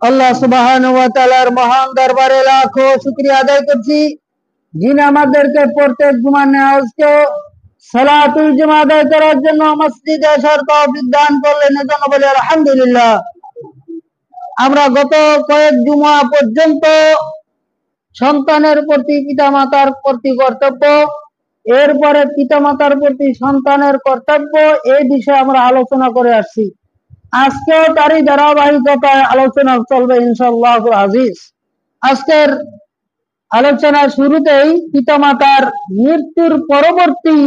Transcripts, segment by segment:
আল্লাহ সুবহানাহু ওয়া তাআলার মহান দরবারে লাখো শুকরিয়া আদায় করছি, যিনি আমাদেরকে প্রত্যেক জুমার নামাজকে সালাতুল জুমা আদায় করার জন্য মসজিদে আসার তৌফিক দান করলেন। এজন্য বলি আলহামদুলিল্লাহ। আমরা গত কয়েক জুমা পর্যন্ত সন্তানের প্রতি পিতামাতার প্রতি কর্তব্য, এরপরে পিতামাতার প্রতি সন্তানের কর্তব্য, এই বিষয়ে আমরা আলোচনা করে আসছি। আজকেও তারই ধারাবাহিকতায় আলোচনা চলবে ইনশাআল্লাহুল আজিজ। আজকের আলোচনার শুরুতেই পিতামাতার মৃত্যুর পরবর্তী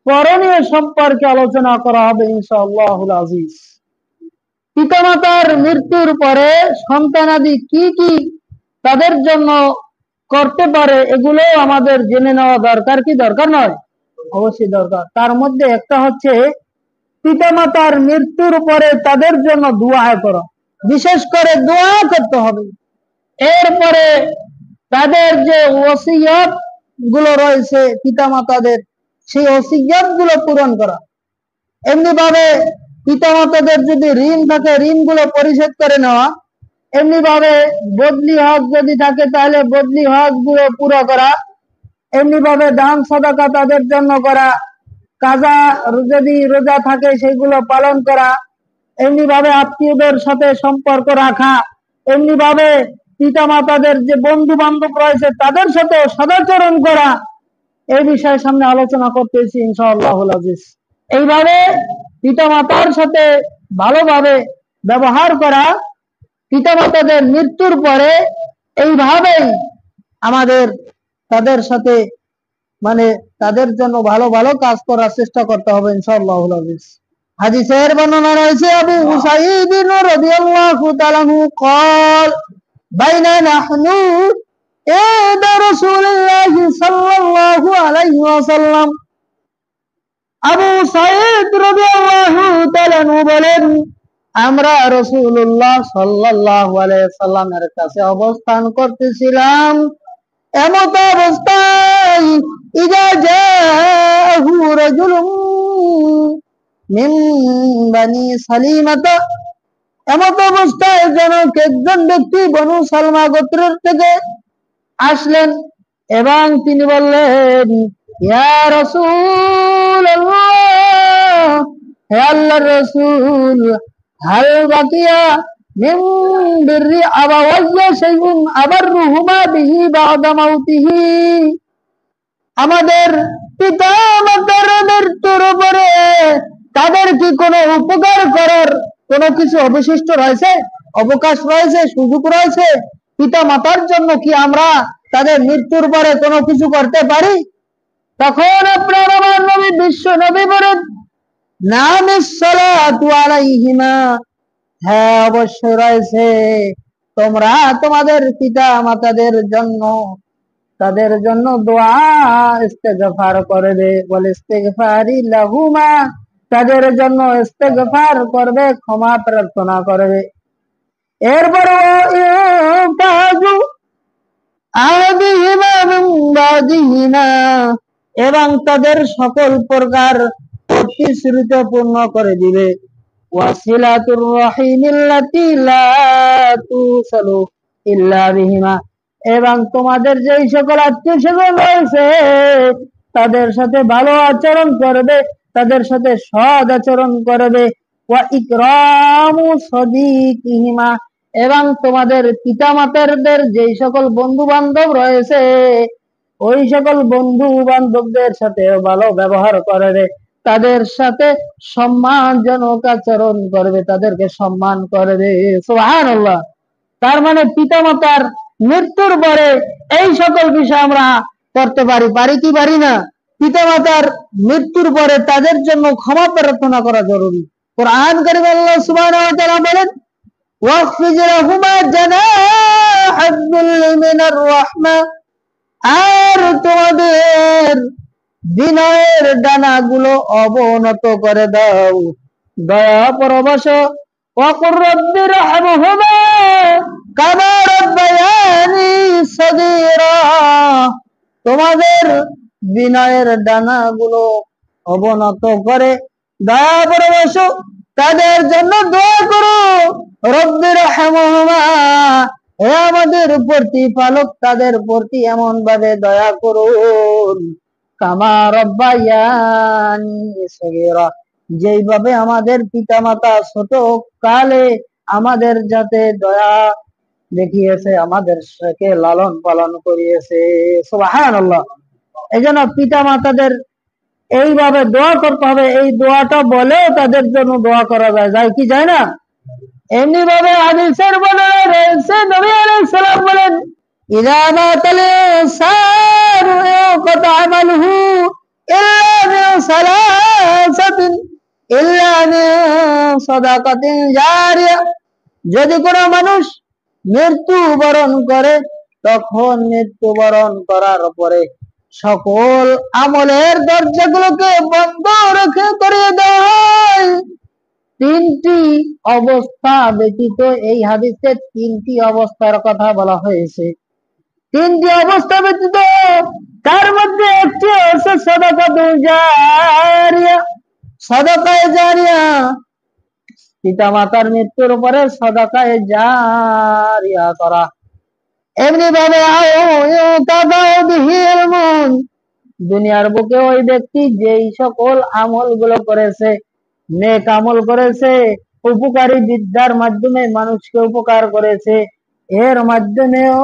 করণীয় সম্পর্কে আলোচনা করা হবে ইনশাআল্লাহুল আজিজ। পিতামাতার মৃত্যুর পরে সন্তানাদি কি কি তাদের জন্য করতে পারে, এগুলো আমাদের জেনে নেওয়া দরকার। কি দরকার নয়? অবশ্যই দরকার। তার মধ্যে একটা হচ্ছে পিতামাতার মৃত্যুর পরে তাদের জন্য দোয়া করা, বিশেষ করে দোয়া করতে হবে। এরপরে তাদের যে ওসিয়ত গুলো রয়েছে পিতামাতাদের, সেই ওসিয়ত গুলো পূরণ করা। এমনি ভাবে পিতামাতাদের যদি ঋণ থাকে, ঋণ গুলো পরিশোধ করে নেওয়া। এমনি ভাবে বদলি হক যদি থাকে, তাহলে বদলি হক গুলো পুরো করা। এমনি ভাবে দান সাদাকা তাদের জন্য করা। কাজা যদি রোজা থাকে সেগুলো পালন করা। এমনি ভাবে আত্মীয়দের সাথে সম্পর্ক রাখা। এমনি ভাবে পিতামাতাদের যে বন্ধু বান্ধব রয়েছে তাদের সাথে সদাচরণ করা। এই বিষয়ে সামনে আলোচনা করতেছি ইনশাআল্লাহুল আজিজ। এইভাবে পিতামাতার সাথে ভালোভাবে ব্যবহার করা, পিতামাতাদের মৃত্যুর পরে এইভাবেই আমাদের তাদের সাথে তাদের জন্য ভালো ভালো কাজ করার চেষ্টা করতে হবে ইনশাআল্লাহুল আজিজ। হাদিসের বর্ণনা রয়েছে আবু সাঈদ রাদিয়াল্লাহু তাআলা قال বাইনা নাহনু ইনদা রাসূলিল্লাহ সাল্লাল্লাহু আলাইহি ওয়াসাল্লাম। আবু সাঈদ রাদিয়াল্লাহু তাআলা বলেন, আমরা রাসূলুল্লাহ সাল্লাল্লাহু আলাইহি ওয়াসাল্লামের কাছে অবস্থান করতেছিলাম। এমত অবস্থায় ইযা জাহু রাজুলুন মিন বানি সালিমাতা, এমত অবস্থায় যেন একজন ব্যক্তি বনু সালমা গোত্রের থেকে আসলেন এবং তিনি বললেন, ইয়া রাসূলুল্লাহ, হে আল্লাহর রাসূল, হাল বাকিয়া মিন বিররি আবাওয়াইয়া শাইউন আবাররুহুমা বিহি বা'দা মাউতিহি, আমাদের পিতা মাতার মৃত্যুর পরে তাদের কি কোনো উপকার করার কোনো কিছু অবশিষ্ট রয়েছে, অবকাশ রয়েছে, সুযোগ রয়েছে? পিতা মাতার জন্য কি আমরা তাদের মৃত্যুর পরে কোনো কিছু করতে পারি? তখন আপনার আমার নবী বিশ্ব নবী বলেন, নামিস সালাতু আলাইহিমা, হ্যাঁ অবশ্যই রয়েছে। তোমরা তোমাদের পিতা মাতাদের জন্য তাদের জন্য দোয়া ইস্তেগফার করবে, বলে ইস্তেগফারি লাহুমা, তাদের জন্য ইস্তেগফার করবে, ক্ষমা প্রার্থনা করবে। এরপর এবং তাদের সকল প্রকার প্রতিশ্রুতি পূর্ণ করে দিবে। ওয়াসিলাতুর রাহিমিল্লাতি লা তুসালু ইল্লা বিহিমা, এবং তোমাদের যেই সকল আত্মীয় স্বজন রয়েছে তাদের সাথে ভালো আচরণ করবে, তাদের সাথে সৎ আচরণ করবে। ওয়া ইকরামু সাদিকিহিমা, এবং তোমাদের পিতা মাতাদের যেই সকল বন্ধু বান্ধব রয়েছে ওই সকল বন্ধু বান্ধবদের সাথে ভালো ব্যবহার করবে, তাদের সাথে সম্মানজনক আচরণ করবে, তাদেরকে সম্মান করবে। সুবহানাল্লাহ। তার মানে পিতা মাতার মৃত্যুর পরে এই সকল বিষয় আমরা করতে পারি কি পারি না? পিতা মাতার মৃত্যুর পরে তাদের জন্য ক্ষমা প্রার্থনা করা জরুরি। কোরআন কারীমে আল্লাহ সুবহানাহু ওয়া তাআলা বলেন, ওয়াখফিজ লাহুমা জানাহাদ যুল্লি মিনার রাহমা, আর তোমাদের বিনয়ের ডানাগুলো অবনত করে দাও, দয়া পরবশ। ওয়াকুর রব্বি রহমহুমা কামা রাব্বায়ানি সগীরা, তোমাদের বিনয়ের ডানাগুলো অবনত করে দয়া পরবশ তাদের জন্য দোয়া করো। রব্বি রহমহুমা, হে আমাদের প্রতিপালক তাদের প্রতি এমন ভাবে দয়া করুন, কামা রব্বায়ানি সগীরা, যেইভাবে আমাদের পিতামাতা ছোট কালে আমাদের যাতে দয়া দেখিয়েছে, আমাদের সাথে লালন পালন করিয়েছে। সুবহানাল্লাহ। এই জন্য পিতা মাতাদের এইভাবে দোয়া করতে হবে। এই দোয়াটা বলেও তাদের জন্য দোয়া করা যায় কি যায় না? এমনি ভাবে হাদিসের বর্ণনা রয়েছে, নবী আলাইহিস সালাম বলেন, ইযা মাতাল ইনসানু ইয়াকাতা আমালুহু ইল্লা মিন সালাসাতিন ইল্লা মিন সাদাকাতিন জারিয়া, যদি কোনো মানুষ মৃত্যুবরণ করে, তখন মৃত্যুবরণ করার পরে সকল আমলের দরজাগুলোকে বন্ধ রেখে করিয়ে দেওয়া হয় তিনটি অবস্থা ব্যতীত। এই হাদিসে তিনটি অবস্থার কথা বলা হয়েছে। তিনটি অবস্থা ব্যতীত, তার মধ্যে একটি হচ্ছে সাদাকাতুল জারিয়া। সাদাকায়ে জারিয়া, পিতা মাতার মৃত্যুর পরে সাদাকায়ে জারিয়া করা। এমনি ভাবে দুনিয়ার বুকে ওই ব্যক্তি যেই সকল আমল গুলো করেছে, নেক আমল করেছে, উপকারী বিদ্যার মাধ্যমে মানুষকে উপকার করেছে, এর মাধ্যমেও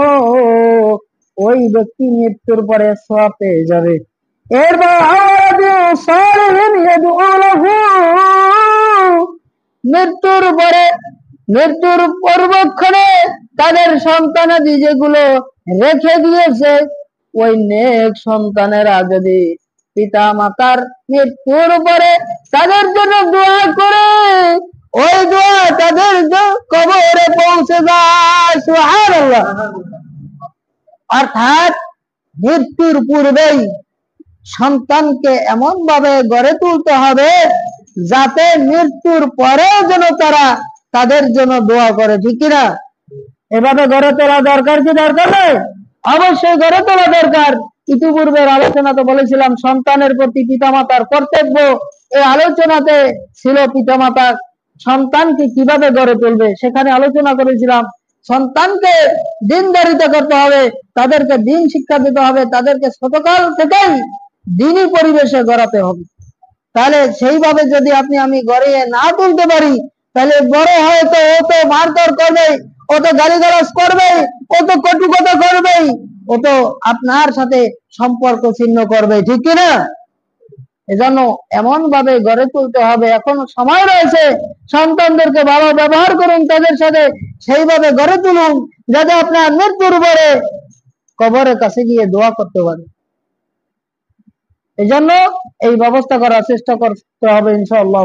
ওই ব্যক্তি মৃত্যুর পরে সওয়াব পেয়ে যাবে। এরপর মৃত্যুর পরে, মৃত্যুর পূর্বক্ষণে তাদের সন্তানাদি যেগুলো রেখে দিয়েছে, ওই নেক সন্তানেরা যদি পিতা মাতার মৃত্যুর পরে তাদের জন্য দোয়া করে, ওই দোয়া তাদের কবরে পৌঁছে যায়। সুবহানাল্লাহ। অর্থাৎ মৃত্যুর পূর্বেই সন্তানকে এমন ভাবে গড়ে তুলতে হবে যাতে মৃত্যুর পরেও যেন তারা তাদের জন্য দোয়া করে, ঠিক কিনা? এভাবে গড়ে তোলা দরকার কি দরকার নেই? অবশ্যই গড়ে তোলা দরকার। ইতিপূর্বের আলোচনা তো বলেছিলাম সন্তানের প্রতি পিতামাতার কর্তব্য। এই আলোচনাতে ছিল পিতামাতা সন্তানকে কিভাবে গড়ে তুলবে, সেখানে আলোচনা করেছিলাম সন্তানকে দিনদারিতা করতে হবে, তাদেরকে দিন শিক্ষা দিতে হবে, তাদেরকে ছোটকাল থেকেই দিনই পরিবেশে গড়াতে হবে। তাহলে সেইভাবে যদি আপনি আমি গড়িয়ে না তুলতে পারি, তাহলে বড় হয়তো ও তো মারধর করবে, ও তো গালিগালাজ করবে, ও তো কটু কথা করবে, ও তো আপনার সাথে সম্পর্ক ছিন্ন করবে, ঠিক কিনা? এজন্য এমন ভাবে গড়ে তুলতে হবে। এখন সময় রয়েছে, সন্তানদেরকে ভালো ব্যবহার করুন, তাদের সাথে সেইভাবে গড়ে তুলুন যাতে আপনার মৃত্যুর পরে কবরের কাছে গিয়ে দোয়া করতে পারে। এই জন্য এই ব্যবস্থা করার চেষ্টা করতে হবে ইনশাআল্লাহ।